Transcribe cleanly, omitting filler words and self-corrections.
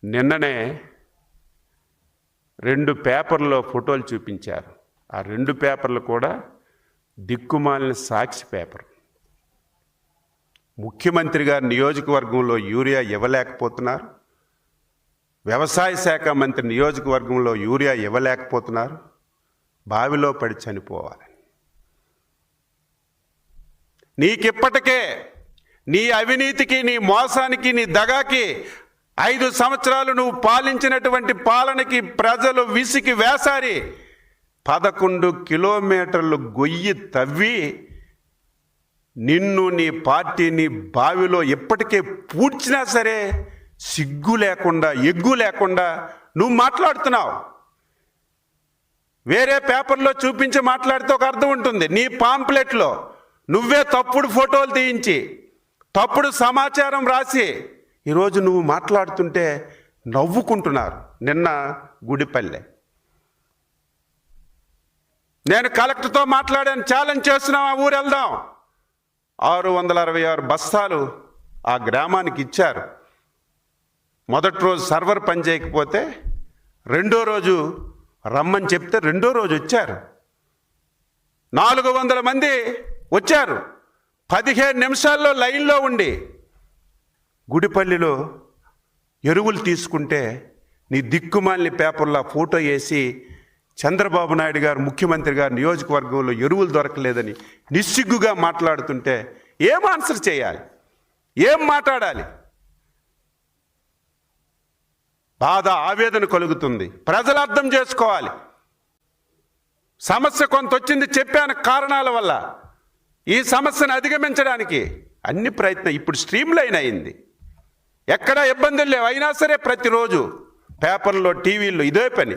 నిన్ననే 2 పేపర్లో ఫోటోలు చూపించారు. ఆ 2 పేపర్లు కూడా దిక్కుమాలిన సాక్షి పేపర్. ముఖ్యమంత్రి గారి నియోజకవర్గంలో యూరియా ఇవ్వలేకపోతున్నారు, వ్యవసాయ శాఖ మంత్రి నియోజకవర్గంలో యూరియా ఇవ్వలేకపోతున్నారు, బావిలో పడి చనిపోవాలి. నీకిప్పటికే నీ అవినీతికి, నీ మోసానికి, నీ దగాకి 5 సంవత్సరాలు నువ్వు పాలించినటువంటి పాలనకి ప్రజలు విసికి వేసారి 11 కిలోమీటర్లు గొయ్యి తవ్వి నిన్ను, నీ పార్టీని బావిలో ఎప్పటికే పూడ్చినా సరే సిగ్గు లేకుండా, ఎగ్గు లేకుండా నువ్వు మాట్లాడుతున్నావు. వేరే పేపర్లో చూపించి మాట్లాడితే ఒక అర్థం ఉంటుంది. నీ పాంప్లెట్లో నువ్వే తప్పుడు ఫోటోలు తీయించి, తప్పుడు సమాచారం రాసి ఈరోజు నువ్వు మాట్లాడుతుంటే నవ్వుకుంటున్నారు. నిన్న గుడిపల్లె నేను కలెక్టర్తో మాట్లాడాను, ఛాలెంజ్ చేస్తున్నాం, ఆ ఊరు వెళ్దాం. 666 బస్తాలు ఆ గ్రామానికి ఇచ్చారు. మొదటి రోజు సర్వర్ పని చేయకపోతే రెండో రోజు రమ్మని చెప్తే రెండో రోజు వచ్చారు. 400 మంది వచ్చారు. 15 నిమిషాల్లో లైన్లో ఉండి గుడిపల్లిలో ఎరువులు తీసుకుంటే నీ దిక్కుమాలిన పేపర్లో ఫోటో వేసి చంద్రబాబు నాయుడు గారు, ముఖ్యమంత్రి గారు నియోజకవర్గంలో ఎరువులు దొరకలేదని నిస్సిగ్గుగా మాట్లాడుతుంటే ఏం ఆన్సర్ చేయాలి, ఏం మాట్లాడాలి? బాధ, ఆవేదన కలుగుతుంది. ప్రజలు అర్థం చేసుకోవాలి. సమస్య కొంత వచ్చింది, చెప్పాను కారణాల వల్ల. ఈ సమస్యను అధిగమించడానికి అన్ని ప్రయత్నం ఇప్పుడు స్ట్రీమ్ లైన్ అయింది, ఎక్కడా ఇబ్బందులు లేవు. అయినా సరే ప్రతిరోజు పేపర్లో, టీవీల్లో ఇదే పని.